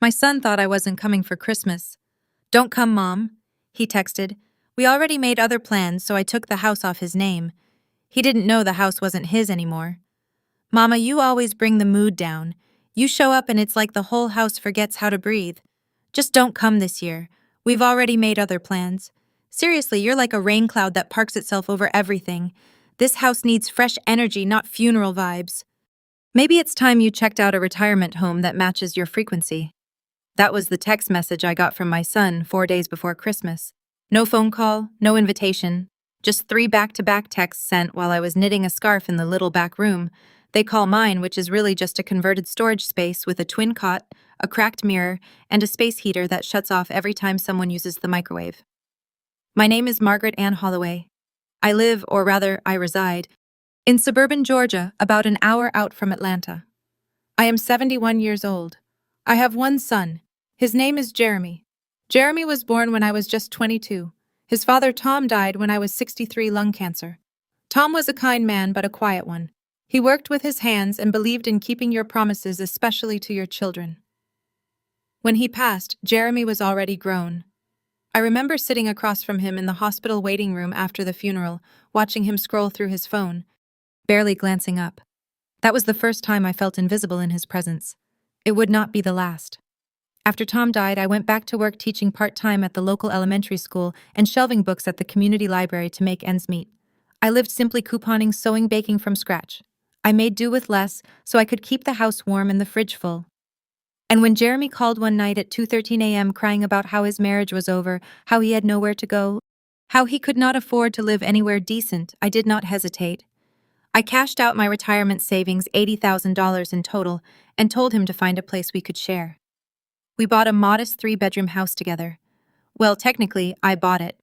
My son thought I wasn't coming for Christmas. "Don't come, Mom," he texted. "We already made other plans, so I took the house off his name." He didn't know the house wasn't his anymore. "Mama, you always bring the mood down. You show up and it's like the whole house forgets how to breathe. Just don't come this year. We've already made other plans. Seriously, you're like a rain cloud that parks itself over everything. This house needs fresh energy, not funeral vibes. Maybe it's time you checked out a retirement home that matches your frequency." That was the text message I got from my son 4 days before Christmas. No phone call, no invitation, just 3 back-to-back texts sent while I was knitting a scarf in the little back room. They call mine, which is really just a converted storage space with a twin cot, a cracked mirror, and a space heater that shuts off every time someone uses the microwave. My name is Margaret Ann Holloway. I live, or rather, I reside, in suburban Georgia, about an hour out from Atlanta. I am 71 years old. I have one son. His name is Jeremy. Jeremy was born when I was just 22. His father, Tom, died when I was 63, lung cancer. Tom was a kind man, but a quiet one. He worked with his hands and believed in keeping your promises, especially to your children. When he passed, Jeremy was already grown. I remember sitting across from him in the hospital waiting room after the funeral, watching him scroll through his phone, barely glancing up. That was the first time I felt invisible in his presence. It would not be the last. After Tom died, I went back to work teaching part-time at the local elementary school and shelving books at the community library to make ends meet. I lived simply couponing, sewing, baking from scratch. I made do with less so I could keep the house warm and the fridge full. And when Jeremy called one night at 2:13 a.m. crying about how his marriage was over, how he had nowhere to go, how he could not afford to live anywhere decent, I did not hesitate. I cashed out my retirement savings, $80,000 in total, and told him to find a place we could share. We bought a modest 3-bedroom house together. Well, technically, I bought it.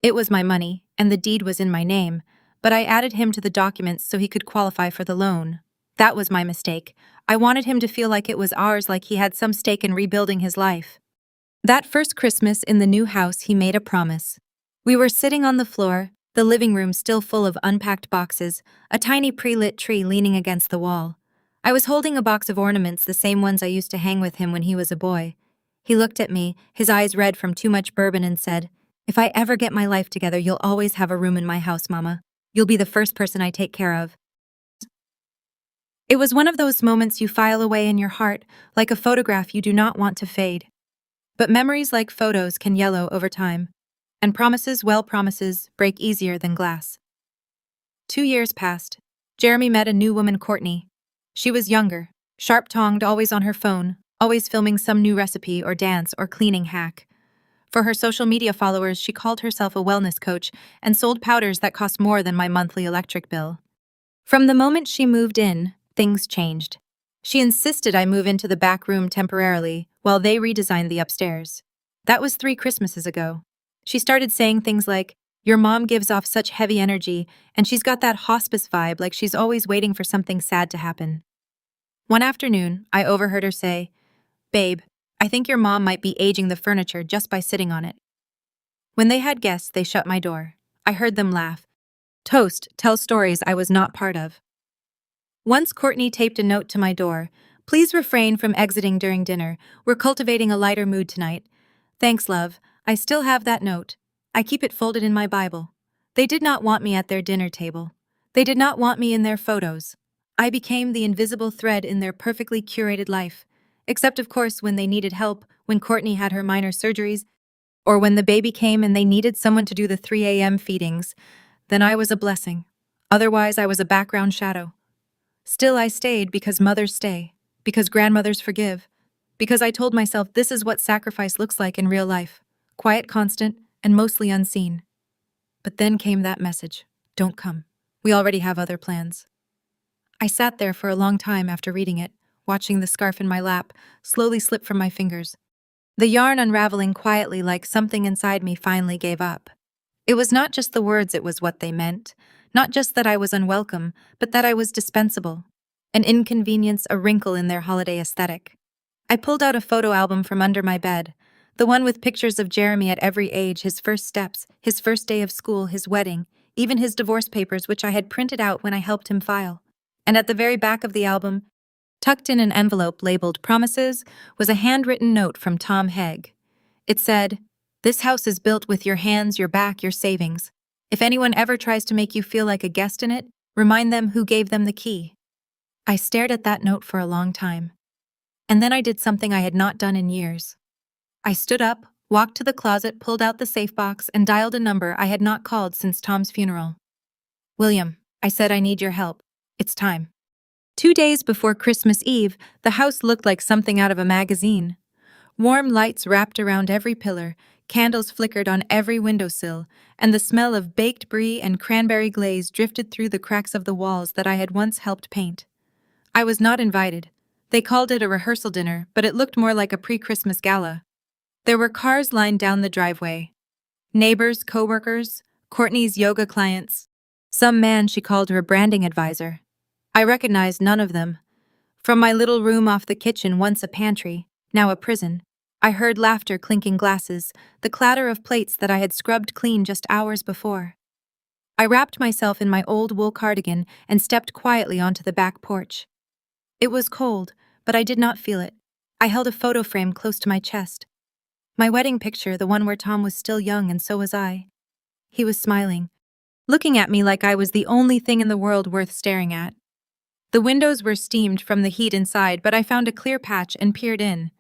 It was my money, and the deed was in my name, but I added him to the documents so he could qualify for the loan. That was my mistake. I wanted him to feel like it was ours, like he had some stake in rebuilding his life. That first Christmas in the new house, he made a promise. We were sitting on the floor, the living room still full of unpacked boxes, a tiny pre-lit tree leaning against the wall. I was holding a box of ornaments, the same ones I used to hang with him when he was a boy. He looked at me, his eyes red from too much bourbon, and said, "If I ever get my life together, you'll always have a room in my house, Mama. You'll be the first person I take care of." It was one of those moments you file away in your heart, like a photograph you do not want to fade. But memories, like photos, can yellow over time. And promises, well, promises, break easier than glass. 2 years passed. Jeremy met a new woman, Courtney. She was younger, sharp-tongued, always on her phone, always filming some new recipe or dance or cleaning hack. For her social media followers, she called herself a wellness coach and sold powders that cost more than my monthly electric bill. From the moment she moved in, things changed. She insisted I move into the back room temporarily while they redesigned the upstairs. That was 3 Christmases ago. She started saying things like, "Your mom gives off such heavy energy, and she's got that hospice vibe, like she's always waiting for something sad to happen." One afternoon, I overheard her say, "Babe, I think your mom might be aging the furniture just by sitting on it." When they had guests, they shut my door. I heard them laugh. Toast, tell stories I was not part of. Once Courtney taped a note to my door, "Please refrain from exiting during dinner. We're cultivating a lighter mood tonight. Thanks, love. I still have that note. I keep it folded in my Bible." They did not want me at their dinner table. They did not want me in their photos. I became the invisible thread in their perfectly curated life. Except, of course, when they needed help, when Courtney had her minor surgeries, or when the baby came and they needed someone to do the 3 a.m. feedings. Then I was a blessing. Otherwise, I was a background shadow. Still, I stayed because mothers stay, because grandmothers forgive, because I told myself this is what sacrifice looks like in real life, quiet, constant, and mostly unseen. But then came that message, "Don't come. We already have other plans." I sat there for a long time after reading it, watching the scarf in my lap slowly slip from my fingers, the yarn unraveling quietly like something inside me finally gave up. It was not just the words, it was what they meant. Not just that I was unwelcome, but that I was dispensable. An inconvenience, a wrinkle in their holiday aesthetic. I pulled out a photo album from under my bed, the one with pictures of Jeremy at every age, his first steps, his first day of school, his wedding, even his divorce papers, which I had printed out when I helped him file. And at the very back of the album, Tucked in an envelope labeled Promises was a handwritten note from Tom Hegg. It said, "This house is built with your hands, your back, your savings. If anyone ever tries to make you feel like a guest in it, remind them who gave them the key." I stared at that note for a long time. And then I did something I had not done in years. I stood up, walked to the closet, pulled out the safe box, and dialed a number I had not called since Tom's funeral. "William," I said, "I need your help. It's time." 2 days before Christmas Eve, the house looked like something out of a magazine. Warm lights wrapped around every pillar, candles flickered on every windowsill, and the smell of baked brie and cranberry glaze drifted through the cracks of the walls that I had once helped paint. I was not invited. They called it a rehearsal dinner, but it looked more like a pre-Christmas gala. There were cars lined down the driveway. Neighbors, co-workers, Courtney's yoga clients. Some man she called her branding advisor. I recognized none of them. From my little room off the kitchen, once a pantry, now a prison, I heard laughter, clinking glasses, the clatter of plates that I had scrubbed clean just hours before. I wrapped myself in my old wool cardigan and stepped quietly onto the back porch. It was cold, but I did not feel it. I held a photo frame close to my chest. My wedding picture, the one where Tom was still young and so was I. He was smiling, looking at me like I was the only thing in the world worth staring at. The windows were steamed from the heat inside, but I found a clear patch and peered in.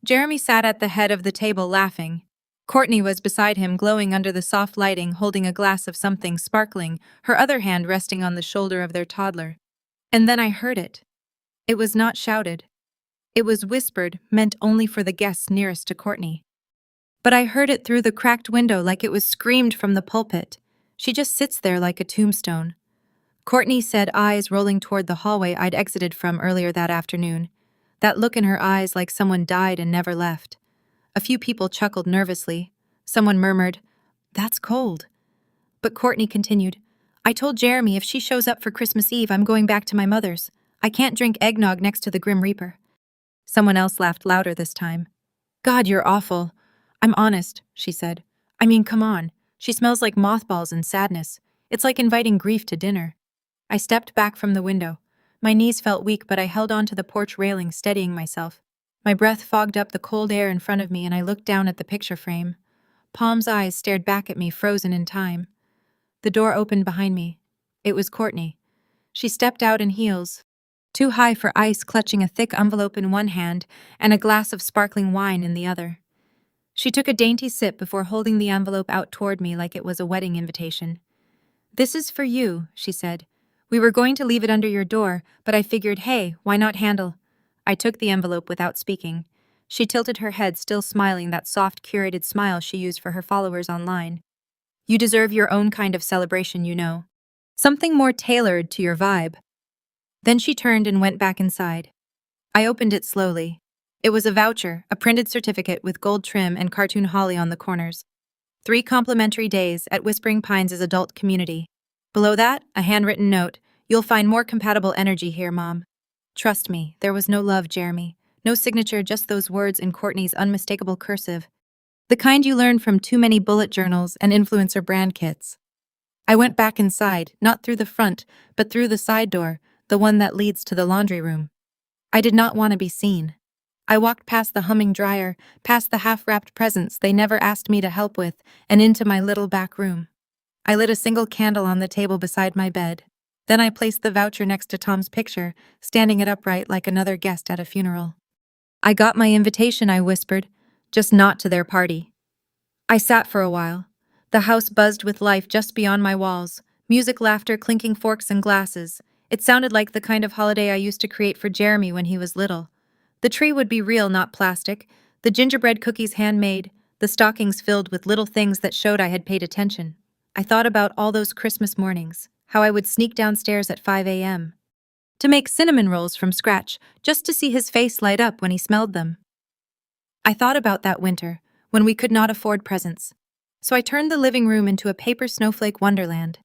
Jeremy sat at the head of the table laughing. Courtney was beside him, glowing under the soft lighting, holding a glass of something sparkling, her other hand resting on the shoulder of their toddler. And then I heard it. It was not shouted. It was whispered, meant only for the guests nearest to Courtney. But I heard it through the cracked window like it was screamed from the pulpit. She just sits there like a tombstone. Courtney said, eyes rolling toward the hallway I'd exited from earlier that afternoon. That look in her eyes like someone died and never left. A few people chuckled nervously. Someone murmured, "That's cold." But Courtney continued, "I told Jeremy if she shows up for Christmas Eve, I'm going back to my mother's. I can't drink eggnog next to the Grim Reaper." Someone else laughed louder this time. "God, you're awful." "I'm honest," she said. "I mean, come on. She smells like mothballs and sadness. It's like inviting grief to dinner." I stepped back from the window. My knees felt weak, but I held onto the porch railing, steadying myself. My breath fogged up the cold air in front of me, and I looked down at the picture frame. Palm's eyes stared back at me, frozen in time. The door opened behind me. It was Courtney. She stepped out in heels, too high for ice, clutching a thick envelope in one hand and a glass of sparkling wine in the other. She took a dainty sip before holding the envelope out toward me like it was a wedding invitation. "This is for you," she said. "We were going to leave it under your door, but I figured, hey, why not handle?" I took the envelope without speaking. She tilted her head, still smiling, that soft, curated smile she used for her followers online. "You deserve your own kind of celebration, you know. Something more tailored to your vibe." Then she turned and went back inside. I opened it slowly. It was a voucher, a printed certificate with gold trim and cartoon holly on the corners. 3 complimentary days at Whispering Pines' adult community. Below that, a handwritten note. "You'll find more compatible energy here, Mom." Trust me, there was no love, Jeremy. No signature, just those words in Courtney's unmistakable cursive. The kind you learn from too many bullet journals and influencer brand kits. I went back inside, not through the front, but through the side door, the one that leads to the laundry room. I did not want to be seen. I walked past the humming dryer, past the half-wrapped presents they never asked me to help with, and into my little back room. I lit a single candle on the table beside my bed. Then I placed the voucher next to Tom's picture, standing it upright like another guest at a funeral. "I got my invitation," I whispered, "just not to their party." I sat for a while. The house buzzed with life just beyond my walls. Music, laughter, clinking forks and glasses. It sounded like the kind of holiday I used to create for Jeremy when he was little. The tree would be real, not plastic. The gingerbread cookies handmade. The stockings filled with little things that showed I had paid attention. I thought about all those Christmas mornings, how I would sneak downstairs at 5 a.m. to make cinnamon rolls from scratch, just to see his face light up when he smelled them. I thought about that winter, when we could not afford presents. So I turned the living room into a paper snowflake wonderland.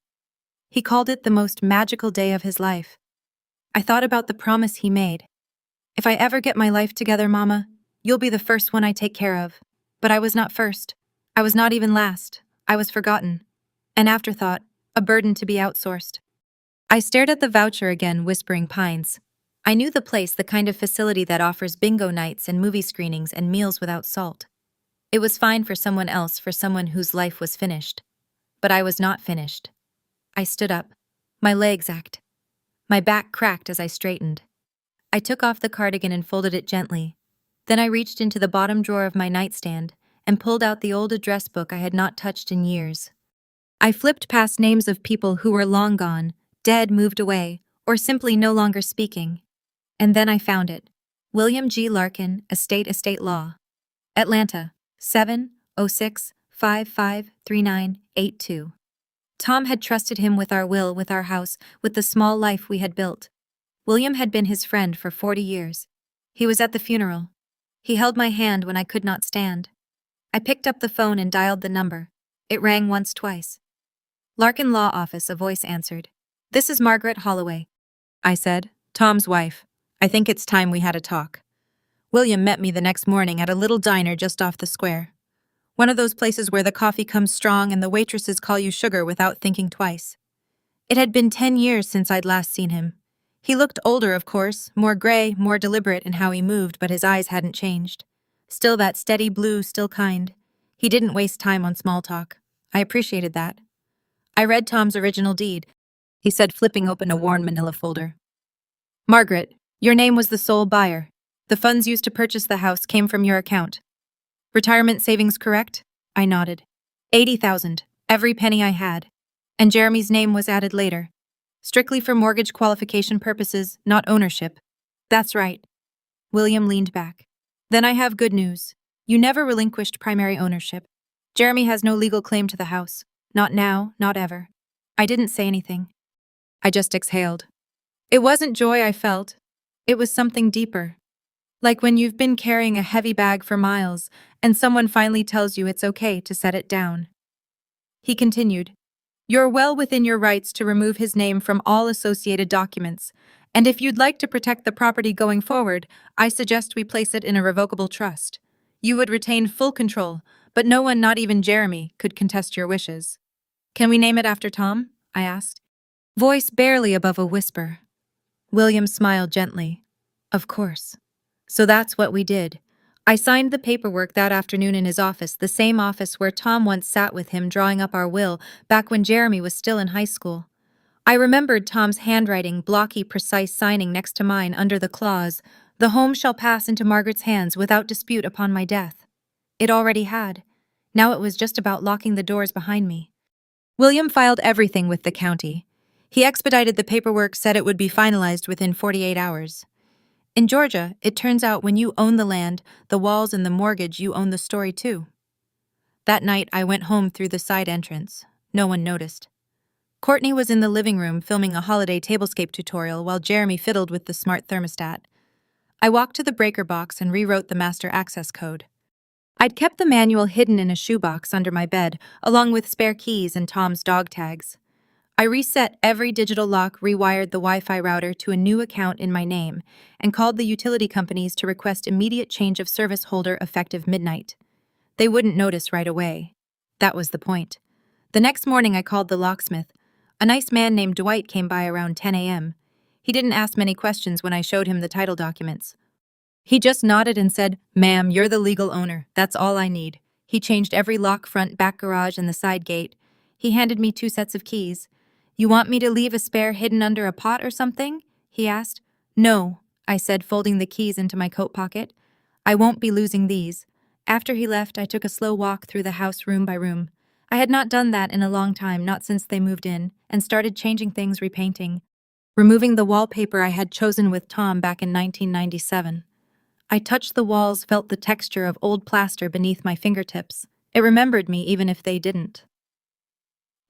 He called it the most magical day of his life. I thought about the promise he made. "If I ever get my life together, Mama, you'll be the first one I take care of." But I was not first. I was not even last. I was forgotten. An afterthought, a burden to be outsourced. I stared at the voucher again, Whispering Pines. I knew the place, the kind of facility that offers bingo nights and movie screenings and meals without salt. It was fine for someone else, for someone whose life was finished. But I was not finished. I stood up. My legs ached. My back cracked as I straightened. I took off the cardigan and folded it gently. Then I reached into the bottom drawer of my nightstand and pulled out the old address book I had not touched in years. I flipped past names of people who were long gone, dead, moved away, or simply no longer speaking. And then I found it. William G. Larkin, Estate Law. Atlanta, 706553982. Tom had trusted him with our will, with our house, with the small life we had built. William had been his friend for 40 years. He was at the funeral. He held my hand when I could not stand. I picked up the phone and dialed the number. It rang once, twice. Larkin Law Office, a voice answered. "This is Margaret Holloway," I said, "Tom's wife. I think it's time we had a talk." William met me the next morning at a little diner just off the square. One of those places where the coffee comes strong and the waitresses call you sugar without thinking twice. It had been 10 years since I'd last seen him. He looked older, of course, more gray, more deliberate in how he moved, but his eyes hadn't changed. Still that steady blue, still kind. He didn't waste time on small talk. I appreciated that. I read Tom's original deed, he said, flipping open a worn manila folder. "Margaret, your name was the sole buyer. The funds used to purchase the house came from your account. Retirement savings, correct?" I nodded. 80,000, every penny I had. And Jeremy's name was added later. Strictly for mortgage qualification purposes, not ownership. That's right. William leaned back. Then I have good news. You never relinquished primary ownership. Jeremy has no legal claim to the house. Not now, not ever. I didn't say anything. I just exhaled. It wasn't joy I felt. It was something deeper. Like when you've been carrying a heavy bag for miles and someone finally tells you it's okay to set it down. He continued, "You're well within your rights to remove his name from all associated documents, and if you'd like to protect the property going forward, I suggest we place it in a revocable trust. You would retain full control, but no one, not even Jeremy, could contest your wishes." "Can we name it after Tom?" I asked. Voice barely above a whisper. William smiled gently. "Of course." So that's what we did. I signed the paperwork that afternoon in his office, the same office where Tom once sat with him drawing up our will back when Jeremy was still in high school. I remembered Tom's handwriting, blocky, precise signing next to mine under the clause, "The home shall pass into Margaret's hands without dispute upon my death." It already had. Now it was just about locking the doors behind me. William filed everything with the county. He expedited the paperwork, said it would be finalized within 48 hours. In Georgia, it turns out when you own the land, the walls and the mortgage, you own the story too. That night, I went home through the side entrance. No one noticed. Courtney was in the living room filming a holiday tablescape tutorial while Jeremy fiddled with the smart thermostat. I walked to the breaker box and rewrote the master access code. I'd kept the manual hidden in a shoebox under my bed, along with spare keys and Tom's dog tags. I reset every digital lock, rewired the Wi-Fi router to a new account in my name, and called the utility companies to request immediate change of service holder effective midnight. They wouldn't notice right away. That was the point. The next morning I called the locksmith. A nice man named Dwight came by around 10 a.m. He didn't ask many questions when I showed him the title documents. He just nodded and said, "Ma'am, you're the legal owner. That's all I need." He changed every lock, front, back garage, and the side gate. He handed me 2 sets of keys. "You want me to leave a spare hidden under a pot or something?" he asked. "No," I said, folding the keys into my coat pocket. "I won't be losing these." After he left, I took a slow walk through the house room by room. I had not done that in a long time, not since they moved in, and started changing things, repainting. Removing the wallpaper I had chosen with Tom back in 1997. I touched the walls, felt the texture of old plaster beneath my fingertips. It remembered me even if they didn't.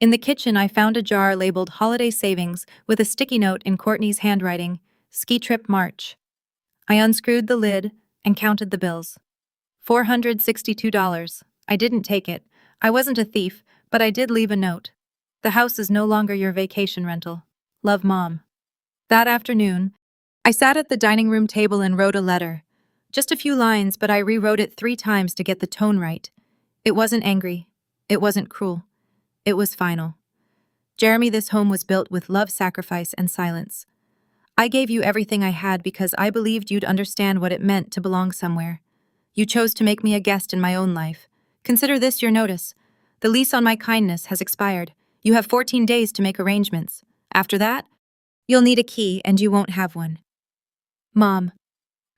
In the kitchen, I found a jar labeled Holiday Savings with a sticky note in Courtney's handwriting, "Ski Trip March." I unscrewed the lid and counted the bills. $462. I didn't take it. I wasn't a thief, but I did leave a note. "The house is no longer your vacation rental. Love, Mom." That afternoon, I sat at the dining room table and wrote a letter. Just a few lines, but I rewrote it 3 times to get the tone right. It wasn't angry. It wasn't cruel. It was final. "Jeremy, this home was built with love, sacrifice, and silence. I gave you everything I had because I believed you'd understand what it meant to belong somewhere. You chose to make me a guest in my own life. Consider this your notice. The lease on my kindness has expired. You have 14 days to make arrangements. After that, you'll need a key and you won't have one. Mom,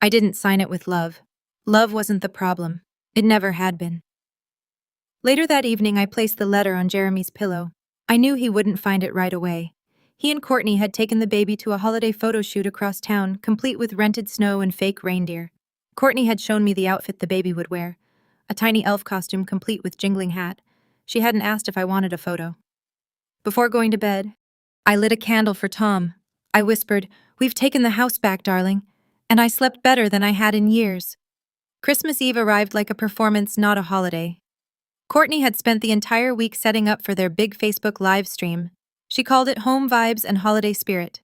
I didn't sign it with love. Love wasn't the problem. It never had been. Later that evening, I placed the letter on Jeremy's pillow. I knew he wouldn't find it right away. He and Courtney had taken the baby to a holiday photo shoot across town, complete with rented snow and fake reindeer. Courtney had shown me the outfit the baby would wear, a tiny elf costume complete with jingling hat. She hadn't asked if I wanted a photo. Before going to bed, I lit a candle for Tom. I whispered, "We've taken the house back, darling," and I slept better than I had in years. Christmas Eve arrived like a performance, not a holiday. Courtney had spent the entire week setting up for their big Facebook live stream. She called it Home Vibes and Holiday Spirit.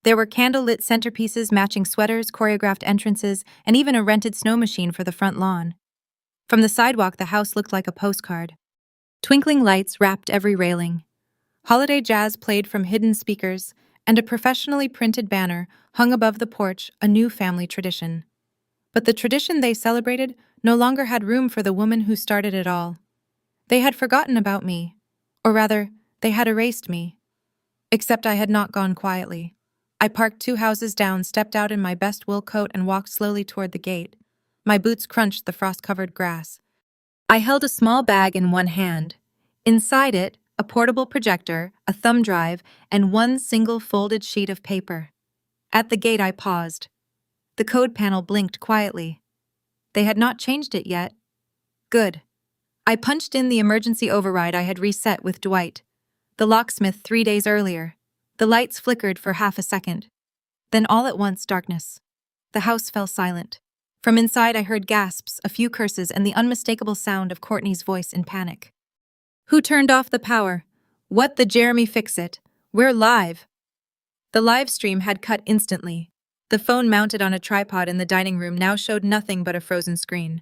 There were candle-lit centerpieces, matching sweaters, choreographed entrances, and even a rented snow machine for the front lawn. From the sidewalk, the house looked like a postcard. Twinkling lights wrapped every railing. Holiday jazz played from hidden speakers, and a professionally printed banner hung above the porch, a new family tradition. But the tradition they celebrated no longer had room for the woman who started it all. They had forgotten about me, or rather, they had erased me. Except I had not gone quietly. I parked 2 houses down, stepped out in my best wool coat, and walked slowly toward the gate. My boots crunched the frost-covered grass. I held a small bag in one hand. Inside it, a portable projector, a thumb drive, and one single folded sheet of paper. At the gate, I paused. The code panel blinked quietly. They had not changed it yet. Good. I punched in the emergency override I had reset with Dwight, the locksmith, 3 days earlier. The lights flickered for half a second. Then all at once, darkness. The house fell silent. From inside, I heard gasps, a few curses, and the unmistakable sound of Courtney's voice in panic. "Who turned off the power? What the Jeremy fix it? We're live." The live stream had cut instantly. The phone mounted on a tripod in the dining room now showed nothing but a frozen screen.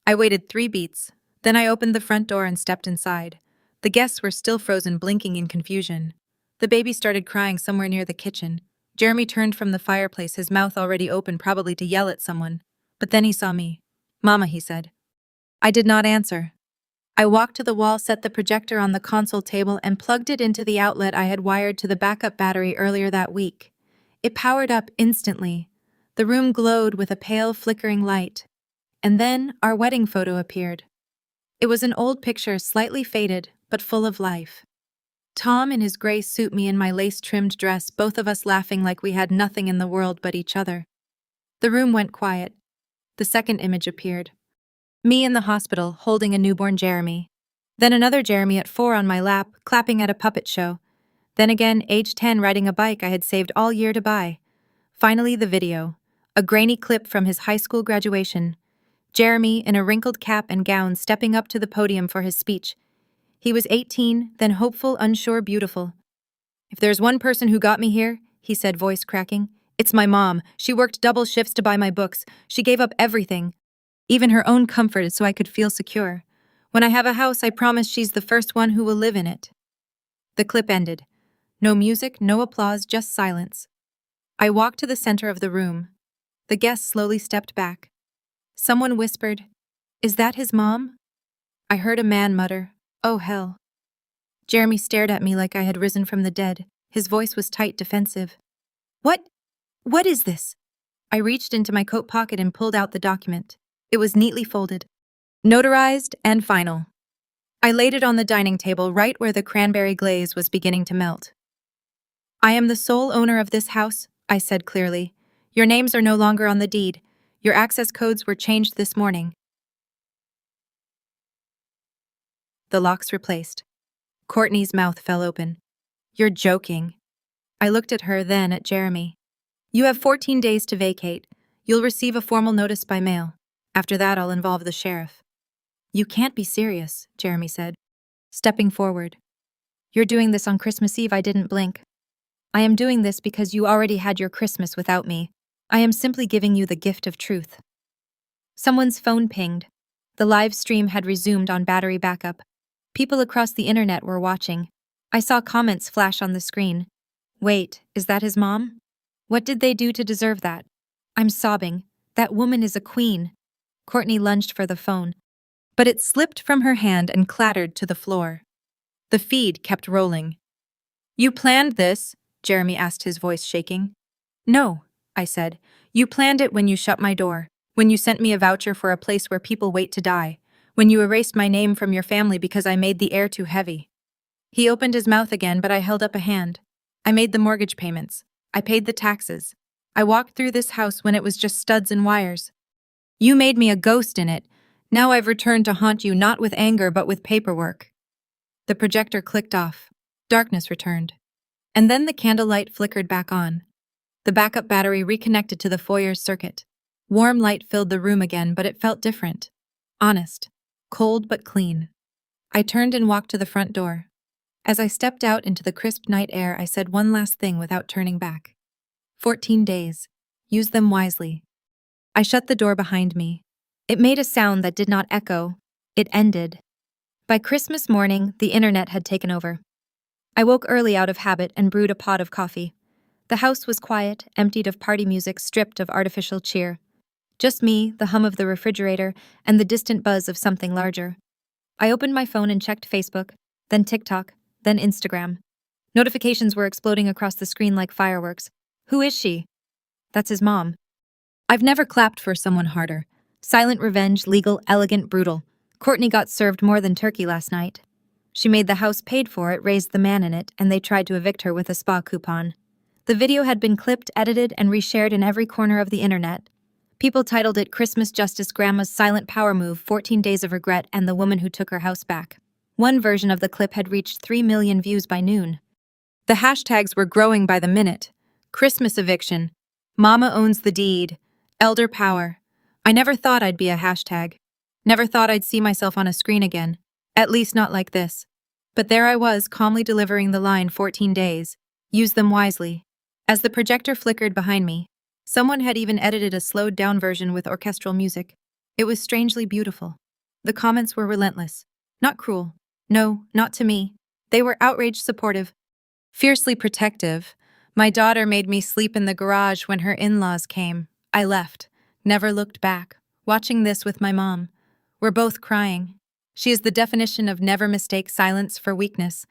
I waited 3 beats. Then I opened the front door and stepped inside. The guests were still frozen, blinking in confusion. The baby started crying somewhere near the kitchen. Jeremy turned from the fireplace, his mouth already open, probably to yell at someone. But then he saw me. "Mama," he said. I did not answer. I walked to the wall, set the projector on the console table, and plugged it into the outlet I had wired to the backup battery earlier that week. It powered up instantly. The room glowed with a pale, flickering light. And then our wedding photo appeared. It was an old picture, slightly faded, but full of life. Tom in his gray suit, me in my lace-trimmed dress, both of us laughing like we had nothing in the world but each other. The room went quiet. The second image appeared. Me in the hospital, holding a newborn Jeremy. Then another Jeremy at 4 on my lap, clapping at a puppet show. Then again, age 10, riding a bike I had saved all year to buy. Finally, the video. A grainy clip from his high school graduation. Jeremy, in a wrinkled cap and gown, stepping up to the podium for his speech. He was 18, then hopeful, unsure, beautiful. "If there's one person who got me here," he said, voice cracking, "it's my mom. She worked double shifts to buy my books. She gave up everything, even her own comfort, so I could feel secure. When I have a house, I promise she's the first one who will live in it." The clip ended. No music, no applause, just silence. I walked to the center of the room. The guests slowly stepped back. Someone whispered, "Is that his mom?" I heard a man mutter, "Oh hell." Jeremy stared at me like I had risen from the dead. His voice was tight, defensive. What is this?" I reached into my coat pocket and pulled out the document. It was neatly folded, notarized and final. I laid it on the dining table right where the cranberry glaze was beginning to melt. "I am the sole owner of this house," I said clearly. "Your names are no longer on the deed. Your access codes were changed this morning." The locks replaced. Courtney's mouth fell open. "You're joking." I looked at her, then at Jeremy. "You have 14 days to vacate. You'll receive a formal notice by mail. After that, I'll involve the sheriff." "You can't be serious," Jeremy said, stepping forward. "You're doing this on Christmas Eve." I didn't blink. "I am doing this because you already had your Christmas without me. I am simply giving you the gift of truth." Someone's phone pinged. The live stream had resumed on battery backup. People across the internet were watching. I saw comments flash on the screen. "Wait, is that his mom?" What did they do to deserve that? I'm sobbing. That woman is a queen. Courtney lunged for the phone, but it slipped from her hand and clattered to the floor. The feed kept rolling. You planned this? Jeremy asked, his voice shaking. No, I said. You planned it when you shut my door, when you sent me a voucher for a place where people wait to die, when you erased my name from your family because I made the air too heavy. He opened his mouth again, but I held up a hand. I made the mortgage payments. I paid the taxes. I walked through this house when it was just studs and wires. You made me a ghost in it. Now I've returned to haunt you not with anger but with paperwork. The projector clicked off. Darkness returned. And then the candlelight flickered back on. The backup battery reconnected to the foyer's circuit. Warm light filled the room again, but it felt different. Honest. Cold but clean. I turned and walked to the front door. As I stepped out into the crisp night air, I said one last thing without turning back. 14 days. Use them wisely. I shut the door behind me. It made a sound that did not echo. It ended. By Christmas morning, the internet had taken over. I woke early out of habit and brewed a pot of coffee. The house was quiet, emptied of party music, stripped of artificial cheer. Just me, the hum of the refrigerator, and the distant buzz of something larger. I opened my phone and checked Facebook, then TikTok, then Instagram. Notifications were exploding across the screen like fireworks. Who is she? That's his mom. I've never clapped for someone harder. Silent revenge, legal, elegant, brutal. Courtney got served more than turkey last night. She made the house paid for it, raised the man in it, and they tried to evict her with a spa coupon. The video had been clipped, edited, and reshared in every corner of the internet. People titled it Christmas Justice, Grandma's Silent Power Move, 14 Days of Regret, and the Woman Who Took Her House Back. One version of the clip had reached 3 million views by noon. The hashtags were growing by the minute. Christmas eviction. Mama owns the deed. Elder power. I never thought I'd be a hashtag. Never thought I'd see myself on a screen again. At least not like this. But there I was, calmly delivering the line 14 days. Use them wisely. As the projector flickered behind me, someone had even edited a slowed-down version with orchestral music. It was strangely beautiful. The comments were relentless. Not cruel. No, not to me. They were outraged supportive. Fiercely protective. My daughter made me sleep in the garage when her in-laws came. I left. Never looked back. Watching this with my mom. We're both crying. She is the definition of never mistake silence for weakness.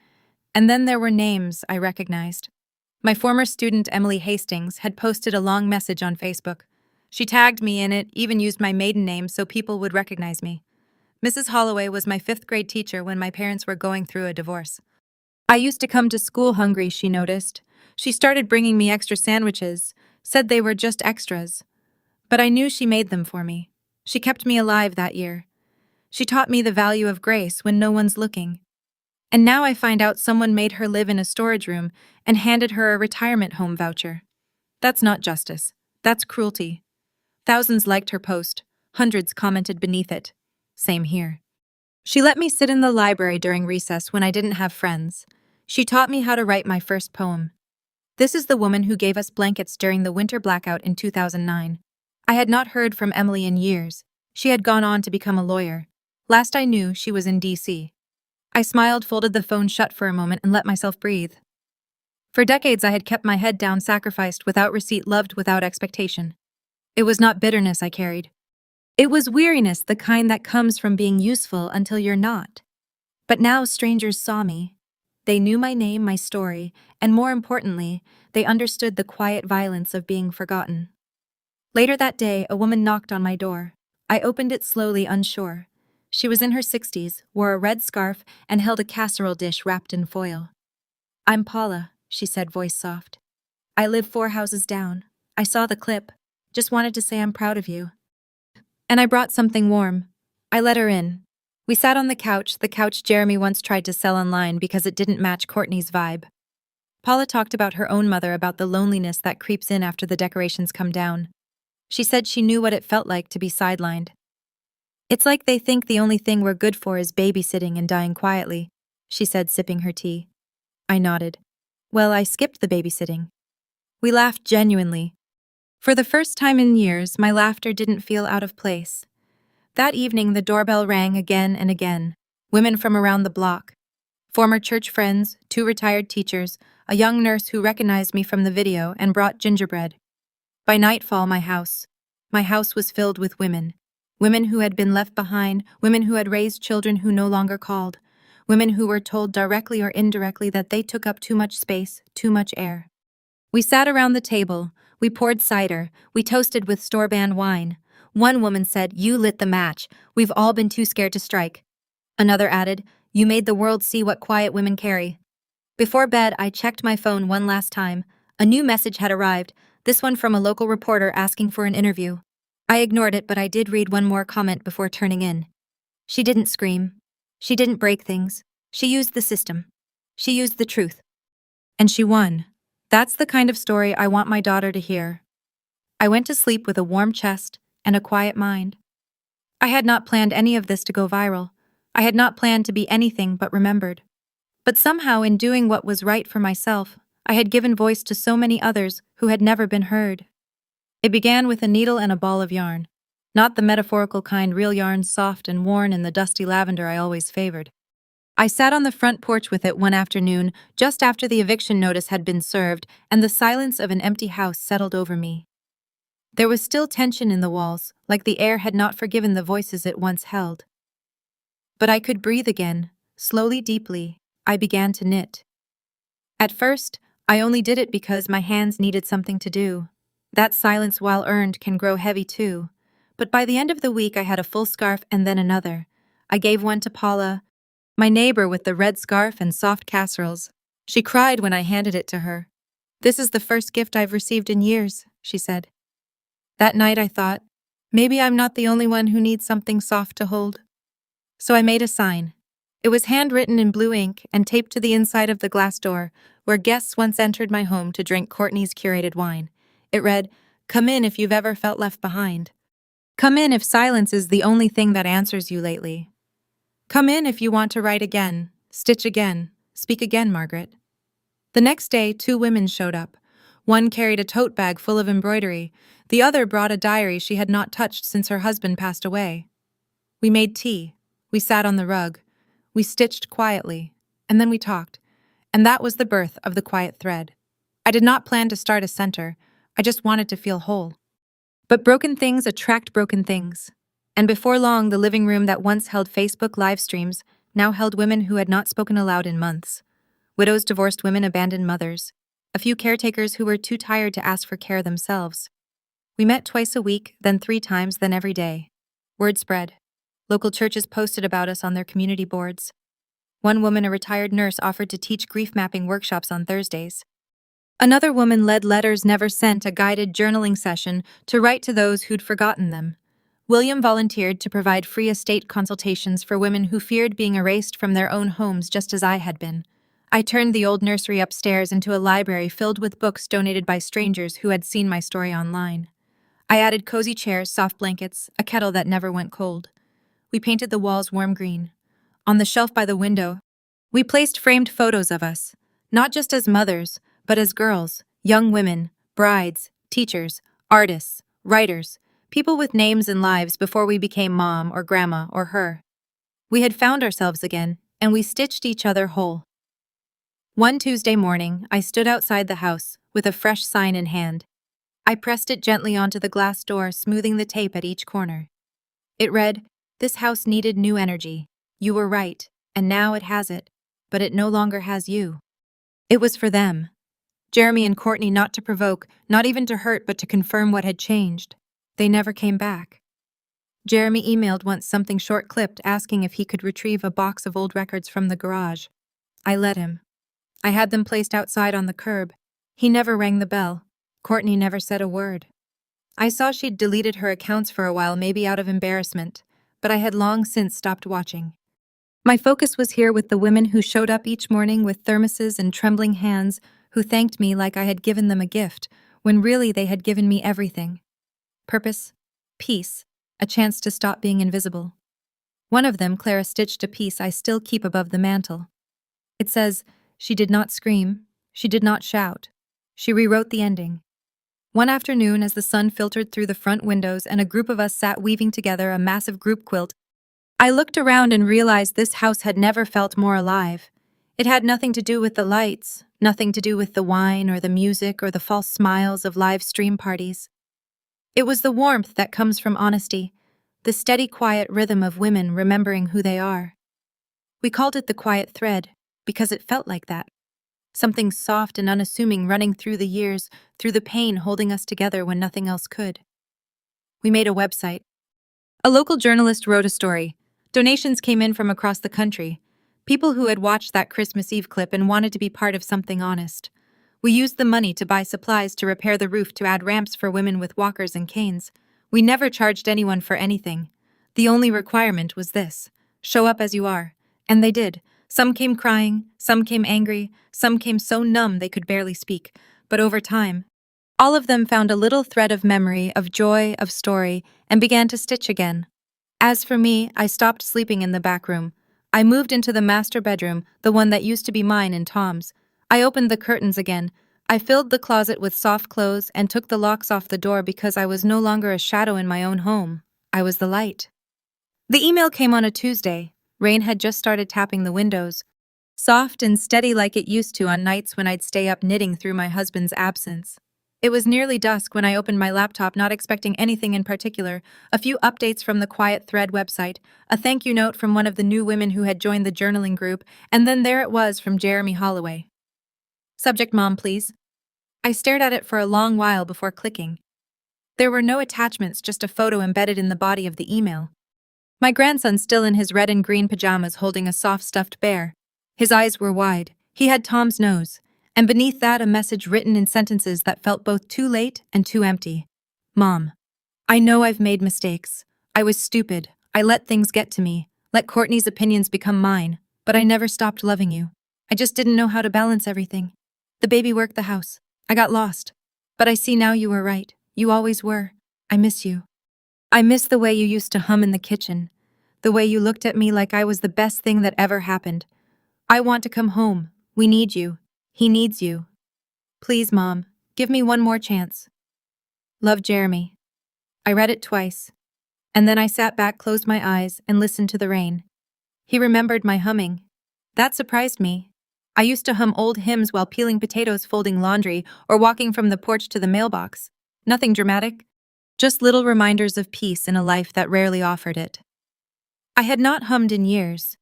And then there were names I recognized. My former student, Emily Hastings, had posted a long message on Facebook. She tagged me in it, even used my maiden name so people would recognize me. Mrs. Holloway was my 5th grade teacher when my parents were going through a divorce. I used to come to school hungry, she noticed. She started bringing me extra sandwiches, said they were just extras. But I knew she made them for me. She kept me alive that year. She taught me the value of grace when no one's looking. And now I find out someone made her live in a storage room and handed her a retirement home voucher. That's not justice. That's cruelty. Thousands liked her post. Hundreds commented beneath it. Same here. She let me sit in the library during recess when I didn't have friends. She taught me how to write my first poem. This is the woman who gave us blankets during the winter blackout in 2009. I had not heard from Emily in years. She had gone on to become a lawyer. Last I knew, she was in D.C. I smiled, folded the phone shut for a moment, and let myself breathe. For decades I had kept my head down, sacrificed without receipt, loved without expectation. It was not bitterness I carried. It was weariness, the kind that comes from being useful until you're not. But now strangers saw me. They knew my name, my story, and more importantly, they understood the quiet violence of being forgotten. Later that day, a woman knocked on my door. I opened it slowly, unsure. She was in her 60s, wore a red scarf, and held a casserole dish wrapped in foil. I'm Paula, she said, voice soft. I live 4 houses down. I saw the clip. Just wanted to say I'm proud of you. And I brought something warm. I let her in. We sat on the couch Jeremy once tried to sell online because it didn't match Courtney's vibe. Paula talked about her own mother, about the loneliness that creeps in after the decorations come down. She said she knew what it felt like to be sidelined. It's like they think the only thing we're good for is babysitting and dying quietly, she said, sipping her tea. I nodded. Well, I skipped the babysitting. We laughed genuinely. For the first time in years, my laughter didn't feel out of place. That evening, the doorbell rang again and again. Women from around the block. Former church friends, 2 retired teachers, a young nurse who recognized me from the video and brought gingerbread. By nightfall, my house was filled with women. Women who had been left behind, women who had raised children who no longer called, women who were told directly or indirectly that they took up too much space, too much air. We sat around the table, we poured cider, we toasted with store-brand wine. One woman said, "You lit the match, we've all been too scared to strike." Another added, "You made the world see what quiet women carry." Before bed, I checked my phone one last time. A new message had arrived, this one from a local reporter asking for an interview. I ignored it, but I did read one more comment before turning in. She didn't scream. She didn't break things. She used the system. She used the truth. And she won. That's the kind of story I want my daughter to hear. I went to sleep with a warm chest and a quiet mind. I had not planned any of this to go viral. I had not planned to be anything but remembered. But somehow, in doing what was right for myself, I had given voice to so many others who had never been heard. It began with a needle and a ball of yarn. Not the metaphorical kind, real yarn, soft and worn in the dusty lavender I always favored. I sat on the front porch with it one afternoon, just after the eviction notice had been served, and the silence of an empty house settled over me. There was still tension in the walls, like the air had not forgiven the voices it once held. But I could breathe again. Slowly, deeply, I began to knit. At first, I only did it because my hands needed something to do. That silence, while earned, can grow heavy too. But by the end of the week, I had a full scarf and then another. I gave one to Paula, my neighbor with the red scarf and soft casseroles. She cried when I handed it to her. "This is the first gift I've received in years," she said. That night I thought, maybe I'm not the only one who needs something soft to hold. So I made a sign. It was handwritten in blue ink and taped to the inside of the glass door, where guests once entered my home to drink Courtney's curated wine. It read, "Come in if you've ever felt left behind. Come in if silence is the only thing that answers you lately. Come in if you want to write again, stitch again, speak again, Margaret." The next day, 2 women showed up. One carried a tote bag full of embroidery. The other brought a diary she had not touched since her husband passed away. We made tea. We sat on the rug. We stitched quietly. And then we talked. And that was the birth of the quiet thread. I did not plan to start a center. I just wanted to feel whole. But broken things attract broken things. And before long, the living room that once held Facebook live streams now held women who had not spoken aloud in months. Widows, divorced women, abandoned mothers. A few caretakers who were too tired to ask for care themselves. We met twice a week, then 3 times, then every day. Word spread. Local churches posted about us on their community boards. One woman, a retired nurse, offered to teach grief mapping workshops on Thursdays. Another woman led letters never sent, a guided journaling session to write to those who'd forgotten them. William volunteered to provide free estate consultations for women who feared being erased from their own homes just as I had been. I turned the old nursery upstairs into a library filled with books donated by strangers who had seen my story online. I added cozy chairs, soft blankets, a kettle that never went cold. We painted the walls warm green. On the shelf by the window, we placed framed photos of us, not just as mothers, but as girls, young women, brides, teachers, artists, writers, people with names and lives before we became mom or grandma or her. We had found ourselves again, and we stitched each other whole. One Tuesday morning, I stood outside the house with a fresh sign in hand. I pressed it gently onto the glass door, smoothing the tape at each corner. It read, "This house needed new energy. You were right, and now it has it, but it no longer has you." It was for them. Jeremy and Courtney, not to provoke, not even to hurt, but to confirm what had changed. They never came back. Jeremy emailed once, something short-clipped, asking if he could retrieve a box of old records from the garage. I let him. I had them placed outside on the curb. He never rang the bell. Courtney never said a word. I saw she'd deleted her accounts for a while, maybe out of embarrassment, but I had long since stopped watching. My focus was here with the women who showed up each morning with thermoses and trembling hands, who thanked me like I had given them a gift, when really they had given me everything. Purpose, peace, a chance to stop being invisible. One of them, Clara, stitched a piece I still keep above the mantel. It says, "She did not scream, she did not shout. She rewrote the ending." One afternoon, as the sun filtered through the front windows and a group of us sat weaving together a massive group quilt, I looked around and realized this house had never felt more alive. It had nothing to do with the lights, nothing to do with the wine or the music or the false smiles of live stream parties. It was the warmth that comes from honesty, the steady, quiet rhythm of women remembering who they are. We called it the quiet thread because it felt like that. Something soft and unassuming running through the years, through the pain holding us together when nothing else could. We made a website. A local journalist wrote a story. Donations came in from across the country. People who had watched that Christmas Eve clip and wanted to be part of something honest. We used the money to buy supplies to repair the roof, to add ramps for women with walkers and canes. We never charged anyone for anything. The only requirement was this: show up as you are. And they did. Some came crying, some came angry, some came so numb they could barely speak. But over time, all of them found a little thread of memory, of joy, of story, and began to stitch again. As for me, I stopped sleeping in the back room. I moved into the master bedroom, the one that used to be mine and Tom's. I opened the curtains again. I filled the closet with soft clothes and took the locks off the door because I was no longer a shadow in my own home. I was the light. The email came on a Tuesday. Rain had just started tapping the windows, soft and steady like it used to on nights when I'd stay up knitting through my husband's absence. It was nearly dusk when I opened my laptop, not expecting anything in particular. A few updates from the Quiet Thread website, a thank you note from one of the new women who had joined the journaling group, and then there it was from Jeremy Holloway. Subject: Mom, please. I stared at it for a long while before clicking. There were no attachments, just a photo embedded in the body of the email. My grandson still in his red and green pajamas holding a soft stuffed bear. His eyes were wide. He had Tom's nose. And beneath that a message written in sentences that felt both too late and too empty. Mom, I know I've made mistakes. I was stupid. I let things get to me. Let Courtney's opinions become mine. But I never stopped loving you. I just didn't know how to balance everything. The baby work, the house. I got lost. But I see now you were right. You always were. I miss you. I miss the way you used to hum in the kitchen. The way you looked at me like I was the best thing that ever happened. I want to come home. We need you. He needs you. Please, Mom, give me one more chance. Love, Jeremy. I read it twice. And then I sat back, closed my eyes, and listened to the rain. He remembered my humming. That surprised me. I used to hum old hymns while peeling potatoes, folding laundry, or walking from the porch to the mailbox. Nothing dramatic. Just little reminders of peace in a life that rarely offered it. I had not hummed in years.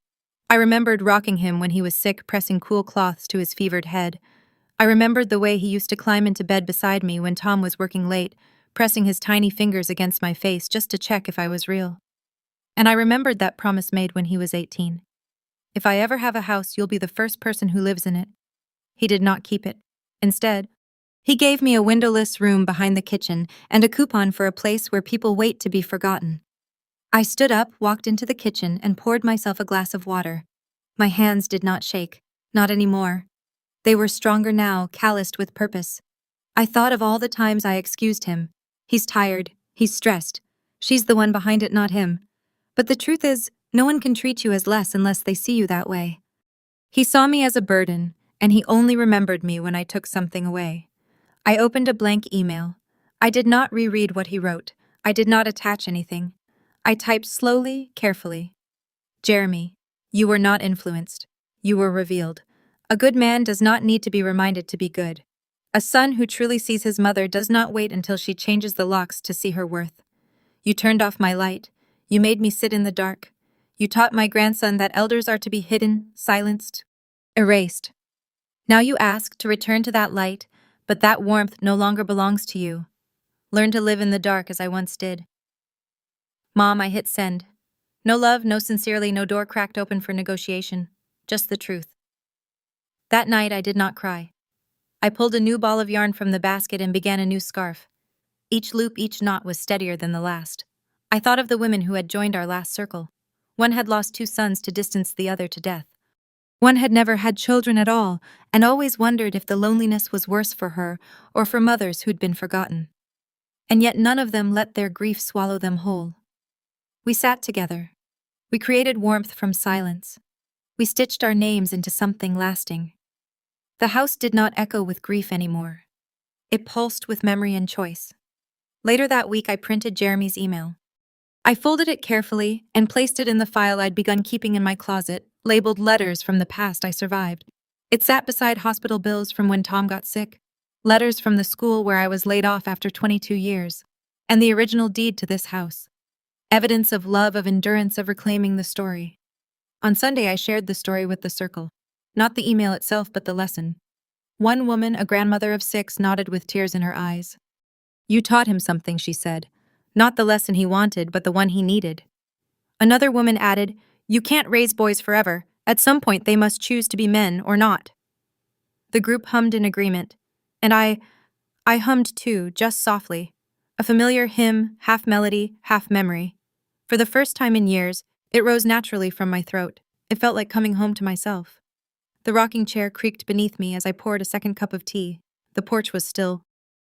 I remembered rocking him when he was sick, pressing cool cloths to his fevered head. I remembered the way he used to climb into bed beside me when Tom was working late, pressing his tiny fingers against my face just to check if I was real. And I remembered that promise made when he was 18. If I ever have a house, you'll be the first person who lives in it. He did not keep it. Instead, he gave me a windowless room behind the kitchen and a coupon for a place where people wait to be forgotten. I stood up, walked into the kitchen, and poured myself a glass of water. My hands did not shake, not anymore. They were stronger now, calloused with purpose. I thought of all the times I excused him. He's tired, he's stressed. She's the one behind it, not him. But the truth is, no one can treat you as less unless they see you that way. He saw me as a burden, and he only remembered me when I took something away. I opened a blank email. I did not reread what he wrote. I did not attach anything. I typed slowly, carefully. Jeremy, you were not influenced. You were revealed. A good man does not need to be reminded to be good. A son who truly sees his mother does not wait until she changes the locks to see her worth. You turned off my light. You made me sit in the dark. You taught my grandson that elders are to be hidden, silenced, erased. Now you ask to return to that light, but that warmth no longer belongs to you. Learn to live in the dark as I once did. Mom, I hit send. No love, no sincerely, no door cracked open for negotiation. Just the truth. That night I did not cry. I pulled a new ball of yarn from the basket and began a new scarf. Each loop, each knot was steadier than the last. I thought of the women who had joined our last circle. One had lost 2 sons to distance the other to death. One had never had children at all and always wondered if the loneliness was worse for her or for mothers who'd been forgotten. And yet none of them let their grief swallow them whole. We sat together. We created warmth from silence. We stitched our names into something lasting. The house did not echo with grief anymore. It pulsed with memory and choice. Later that week, I printed Jeremy's email. I folded it carefully and placed it in the file I'd begun keeping in my closet, labeled letters from the past I survived. It sat beside hospital bills from when Tom got sick, letters from the school where I was laid off after 22 years, and the original deed to this house. Evidence of love, of endurance, of reclaiming the story. On Sunday, I shared the story with the circle. Not the email itself, but the lesson. One woman, a grandmother of 6, nodded with tears in her eyes. "You taught him something," she said. "Not the lesson he wanted, but the one he needed." Another woman added, "You can't raise boys forever. At some point they must choose to be men or not." The group hummed in agreement, and I hummed too, just softly. A familiar hymn, half melody, half memory. For the first time in years, it rose naturally from my throat. It felt like coming home to myself. The rocking chair creaked beneath me as I poured a second cup of tea. The porch was still,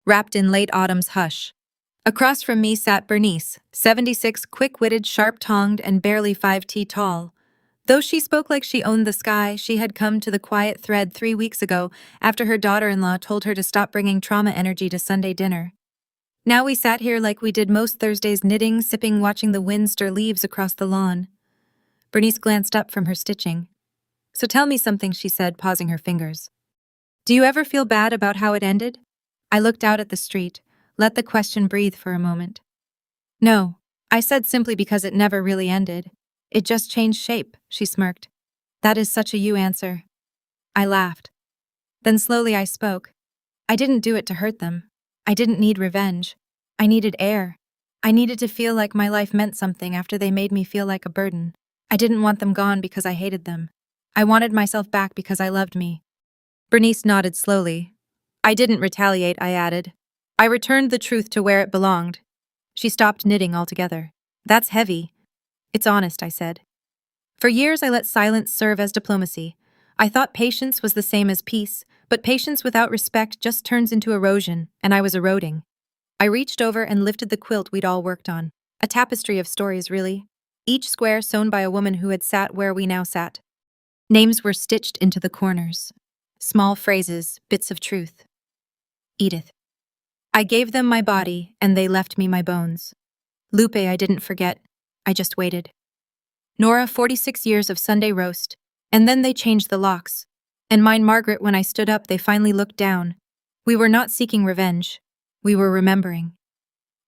wrapped in late autumn's hush. Across from me sat Bernice, 76, quick-witted, sharp-tongued, and barely 5't tall. Though she spoke like she owned the sky, she had come to the quiet thread 3 weeks ago after her daughter-in-law told her to stop bringing trauma energy to Sunday dinner. Now we sat here like we did most Thursdays, knitting, sipping, watching the wind stir leaves across the lawn. Bernice glanced up from her stitching. "So tell me something," she said, pausing her fingers. "Do you ever feel bad about how it ended?" I looked out at the street, let the question breathe for a moment. "No," I said, simply because it never really ended. "It just changed shape," she smirked. "That is such a you answer." I laughed. Then slowly I spoke. "I didn't do it to hurt them. I didn't need revenge. I needed air. I needed to feel like my life meant something after they made me feel like a burden. I didn't want them gone because I hated them. I wanted myself back because I loved me." Bernice nodded slowly. "I didn't retaliate," I added. "I returned the truth to where it belonged." She stopped knitting altogether. "That's heavy." "It's honest," I said. For years I let silence serve as diplomacy. I thought patience was the same as peace, but patience without respect just turns into erosion, and I was eroding. I reached over and lifted the quilt we'd all worked on. A tapestry of stories, really. Each square sewn by a woman who had sat where we now sat. Names were stitched into the corners. Small phrases, bits of truth. Edith. I gave them my body, and they left me my bones. Lupe I didn't forget. I just waited. Nora, 46 years of Sunday roast, and then they changed the locks. And mine, Margaret, when I stood up, they finally looked down. We were not seeking revenge. We were remembering.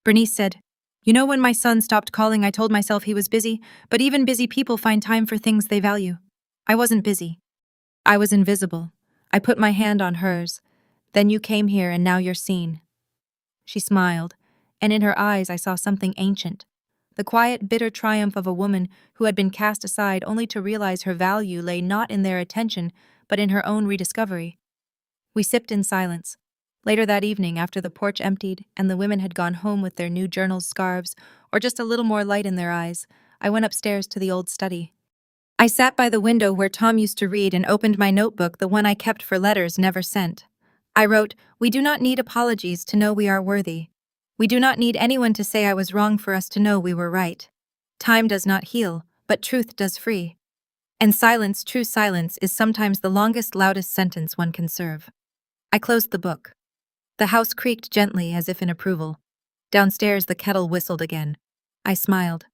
Bernice said, "You know, when my son stopped calling, I told myself he was busy, but even busy people find time for things they value. I wasn't busy. I was invisible." I put my hand on hers. "Then you came here, and now you're seen." She smiled, and in her eyes I saw something ancient. The quiet, bitter triumph of a woman who had been cast aside only to realize her value lay not in their attention, but in her own rediscovery. We sipped in silence. Later that evening, after the porch emptied and the women had gone home with their new journals, scarves, or just a little more light in their eyes, I went upstairs to the old study. I sat by the window where Tom used to read and opened my notebook, the one I kept for letters never sent. I wrote, "We do not need apologies to know we are worthy. We do not need anyone to say I was wrong for us to know we were right. Time does not heal, but truth does free. And silence, true silence, is sometimes the longest, loudest sentence one can serve." I closed the book. The house creaked gently as if in approval. Downstairs the kettle whistled again. I smiled.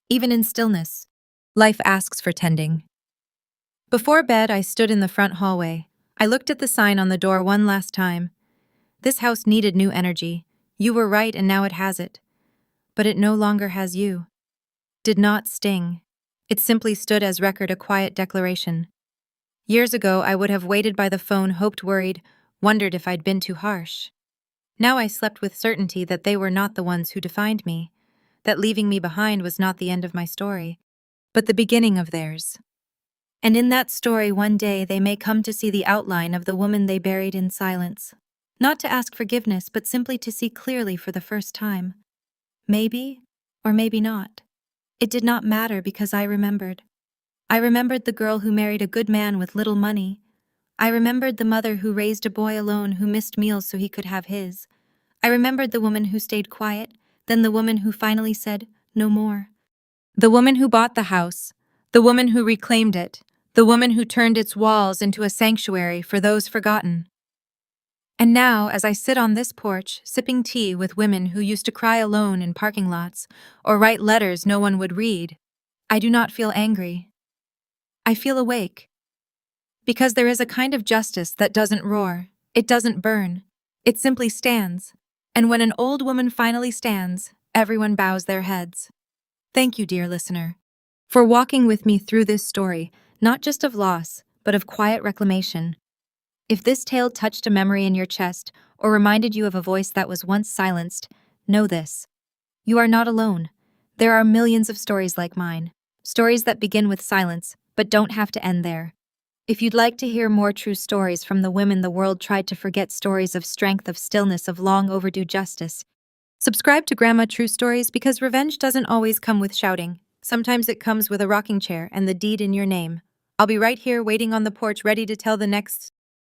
Even in stillness, life asks for tending. Before bed, I stood in the front hallway. I looked at the sign on the door one last time. This house needed new energy. You were right, and now it has it. But it no longer has you. Did not sting. It simply stood as record, a quiet declaration. Years ago, I would have waited by the phone, hoped, worried, wondered if I'd been too harsh. Now I slept with certainty that they were not the ones who defined me, that leaving me behind was not the end of my story, but the beginning of theirs. And in that story, one day they may come to see the outline of the woman they buried in silence. Not to ask forgiveness, but simply to see clearly for the first time. Maybe, or maybe not. It did not matter because I remembered. I remembered the girl who married a good man with little money. I remembered the mother who raised a boy alone who missed meals so he could have his. I remembered the woman who stayed quiet, then the woman who finally said, "No more." The woman who bought the house, the woman who reclaimed it, the woman who turned its walls into a sanctuary for those forgotten. And now, as I sit on this porch, sipping tea with women who used to cry alone in parking lots or write letters no one would read, I do not feel angry. I feel awake. Because there is a kind of justice that doesn't roar, it doesn't burn, it simply stands. And when an old woman finally stands, everyone bows their heads. Thank you, dear listener, for walking with me through this story, not just of loss, but of quiet reclamation. If this tale touched a memory in your chest or reminded you of a voice that was once silenced, know this. You are not alone. There are millions of stories like mine, stories that begin with silence, but don't have to end there. If you'd like to hear more true stories from the women the world tried to forget, stories of strength, of stillness, of long overdue justice, subscribe to Grandma True Stories, because revenge doesn't always come with shouting. Sometimes it comes with a rocking chair and the deed in your name. I'll be right here waiting on the porch, ready to tell the next